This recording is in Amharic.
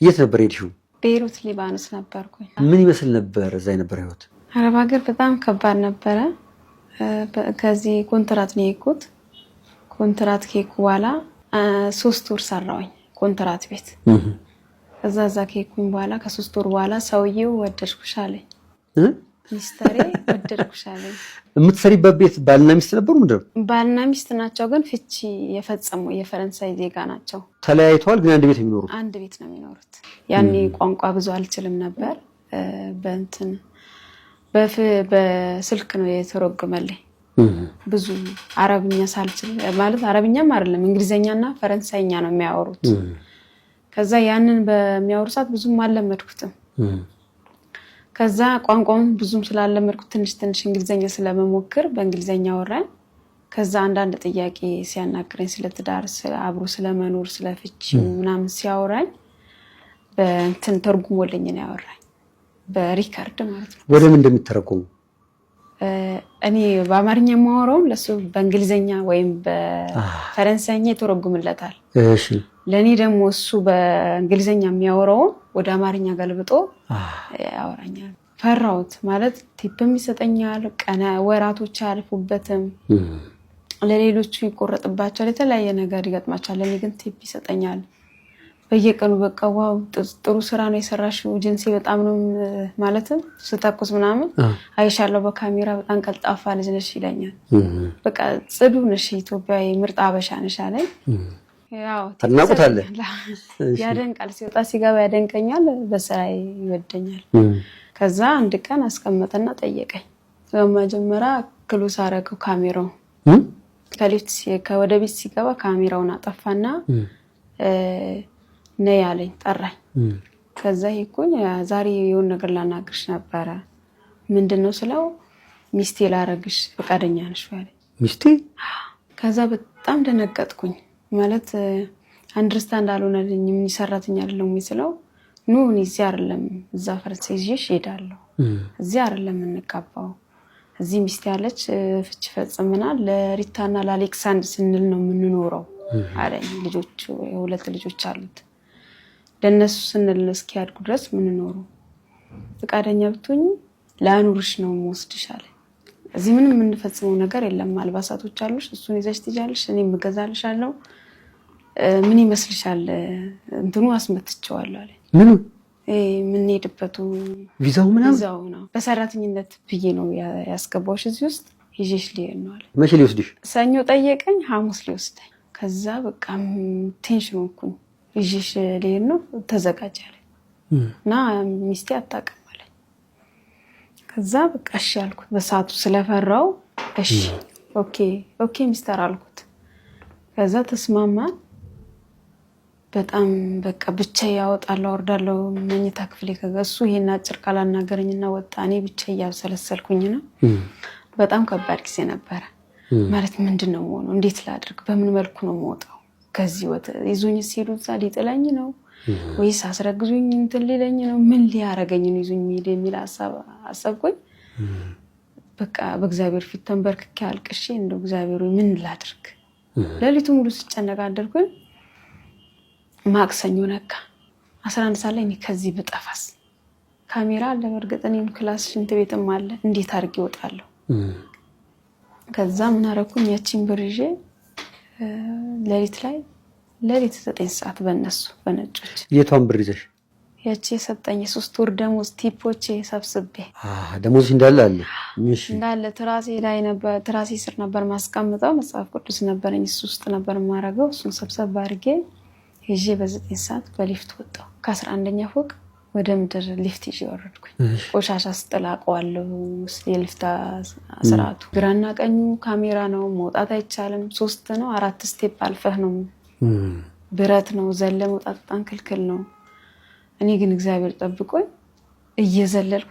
የት ነበር ሄድሽው? ቤይሩት ሊባኖስ ነበርኩኝ። ምን ይመስል ነበር እዛ የነበረ ህይወት? አረብ ሀገር በጣም ከባድ ነበረ። ከዚህ ኮንትራት ነው የሄድኩት። ኮንትራት ከሄድኩ በኋላ 3 ወር ሰራሁኝ ኮንትራት ቤት። እዛ ከሄድኩኝ በኋላ ከ3 ወር በኋላ ሰውዬው ወደድኩሽ አለኝ። ሚስተሬ ወደድኩሽ አለኝ። የምትሰሪበት ቤት ባልና ሚስት ነበሩ? ምንድነው? ባልና ሚስት ናቸው፣ ግን ፍቺ የፈጸሙ የፈረንሳይ ዜጋ ናቸው። ተለያይተዋል፣ ግን አንድ ቤት የሚኖሩት? አንድ ቤት ነው የሚኖሩት። ያኔ ቋንቋ ብዙ አልችልም ነበር። በእንትን በስልክ ነው የተረጎመልኝ። ብዙ አረብኛ ሳልችል ማለት አረብኛም አይደለም እንግሊዘኛና ፈረንሳይኛ ነው የሚያወሩት። ከዛ ያንን በሚያወሩ ሰዓት ብዙም አልለመድኩትም። ከዛ ቋንቋውን ብዙም ስላለመድኩት ትንሽ እንግሊዘኛ ስለመሞክር በእንግሊዘኛ አወራኝ። ከዛ አንዳንድ ጥያቄ ሲያናግረኝ ስለ ትዳር፣ አብሮ ስለመኖር፣ ስለፍቺ ምናምን ሲያወራኝ በእንትን ተርጉሞልኝ ነው ያወራኝ፣ በሪካርድ ማለት ነው። ወደ ምን እንደሚተረጎሙ? እኔ በአማርኛ የማወራው ለሱ በእንግሊዘኛ ወይም በፈረንሳይኛ ይተረጉምለታል። እሺ። ለኔ ደግሞ እሱ በእንግሊዘኛ የሚያወራው ወደ አማርኛ ገልብጦ ያወራኛል። ፈራሁት ማለት ቲፕም ይሰጠኛል፣ ቀና ወራቶች አልፉበትም። ለሌሎቹ ይቆረጥባቸዋል፣ የተለያየ ነገር ይገጥማቸዋል። ለኔ ግን ቲፕ ይሰጠኛል በየቀኑ። በቃ ዋው ጥሩ ስራ ነው የሰራሽው፣ ጅንሲ በጣም ነው ማለትም ስተኩስ ምናምን አይሻለሁ በካሜራ በጣም ቀልጣፋ ልጅ ነሽ ይለኛል። በቃ ጽዱ ነሽ፣ ኢትዮጵያዊ ምርጥ አበሻ ነሽ አለኝ። ያው ታናቁታለህ። ያደንቃል፣ ሲወጣ ሲገባ ያደንቀኛል፣ በስራዬ ይወደኛል። ከዛ አንድ ቀን አስቀመጠና ጠየቀኝ። በመጀመሪያ ክሎስ አረገው ካሜራው። ከሊፍት ወደ ቤት ሲገባ ካሜራውን አጠፋና ነይ አለኝ፣ ጠራኝ። ከዛ ሄድኩኝ። ዛሬ የሆነ ነገር ላናግርሽ ነበረ። ምንድነው ስለው ሚስቴ ላረግሽ ፈቃደኛ ነሽ አለኝ። ሚስቴ? ከዛ በጣም ደነገጥኩኝ። ማለት አንደርስታንድ አልሆነልኝ። ምን ሰራተኛ አይደለም ስለው ኑ እኔ እዚህ አይደለም እዛ ፈረንሳይ ይዤሽ እሄዳለሁ፣ እዚህ አይደለም እንጋባው፣ እዚህ ሚስቴ ያለች ፍቺ ፈጽመናል፣ ለሪታና ለአሌክሳንድ ስንል ነው የምንኖረው አለኝ። ልጆቹ የሁለት ልጆች አሉት፣ ለነሱ ስንል እስኪያድጉ ድረስ የምንኖረው፣ ፈቃደኛ ብትሆኚ ላኑርሽ ነው የምወስድሽ አለኝ። እዚህ ምንም የምንፈጽመው ነገር የለም፣ አልባሳቶች አሉሽ፣ እሱን ይዘሽ ትሄጃለሽ፣ እኔም እገዛልሻለሁ። ምን ይመስልሻል? እንትኑ አስመትቼዋለሁ አለኝ። ምኑ? የምንሄድበቱ ቪዛው ምናምን? ቪዛው ነው። በሰራተኝነት ብዬ ነው ያስገባሁሽ እዚህ ውስጥ፣ ይዤሽ ልሄድ ነው አለኝ። መቼ ሊወስድሽ? ሰኞ ጠየቀኝ፣ ሐሙስ ሊወስደኝ። ከዛ በቃ ቴንሽን ሆንኩኝ። ይዤሽ ልሄድ ነው ተዘጋጅ አለኝ እና ሚስቴ አታውቅም አለኝ። ከዛ በቃ እሺ አልኩት። በሰዓቱ ስለፈራው እሺ ኦኬ ሚስተር አልኩት። ከዛ ተስማማን። በጣም በቃ ብቻ ያወጣለሁ ወርዳለሁ መኝታ ክፍሌ ከገሱ ይሄን አጭር ካላናገረኝና ወጣ። እኔ ብቻ ያብሰለሰልኩኝ ነው። በጣም ከባድ ጊዜ ነበረ። ማለት ምንድነው የምሆነው? እንዴት ላድርግ? በምን መልኩ ነው የምወጣው ከዚህ ወጥ? ይዞኝ ሲሄዱ እዛ ሊጥለኝ ነው ወይስ አስረግዙኝ እንትን ሊለኝ ነው? ምን ሊያረገኝ ነው ይዞኝ የሚሄድ የሚል አሰብኩኝ። በቃ በእግዚአብሔር ፊት ተንበርክኬ አልቅሼ እንደው እግዚአብሔር ምን ላድርግ? ሌሊቱ ሙሉ ስጨነቅ አደርኩኝ። ማክሰኞ ነጋ 11 ሰዓት ላይ እኔ ከዚህ ብጠፋስ? ካሜራ አለ በእርግጥ እኔም ክላስ ሽንት ቤትም አለ፣ እንዴት አድርጌ እወጣለሁ? ከዛ ምን አደረኩኝ? ያቺን ብር ይዤ ሌሊት 9 ሰዓት በእነሱ በነጮች። የቷን ብር ይዘሽ? ያቺ የሰጠኝ 3 ወር ደሞዝ ቲፖቼ ሰብስቤ። ደሞዝ እንዳለ አለ? እሺ። እንዳለ ትራሴ ላይ ነበር፣ ትራሴ ስር ነበር ማስቀምጠው። መጽሐፍ ቅዱስ ነበረኝ፣ እሱ ውስጥ ነበር ማረገው። እሱን ሰብሰብ አድርጌ ይዤ በ9 ሰዓት በሊፍት ወጣሁ። ከ11ኛ ፎቅ ወደ ምድር ሊፍት ይዤ ወረድኩኝ። ቆሻሻ ስጥል አውቀዋለሁ የሊፍት ስርዓቱ። ግራና ቀኙ ካሜራ ነው፣ መውጣት አይቻልም። 3 ነው 4 ስቴፕ አልፈህ ነው፣ ብረት ነው፣ ዘለ መውጣት በጣም ክልክል ነው። እኔ ግን እግዚአብሔር ጠብቆኝ እየዘለልኩ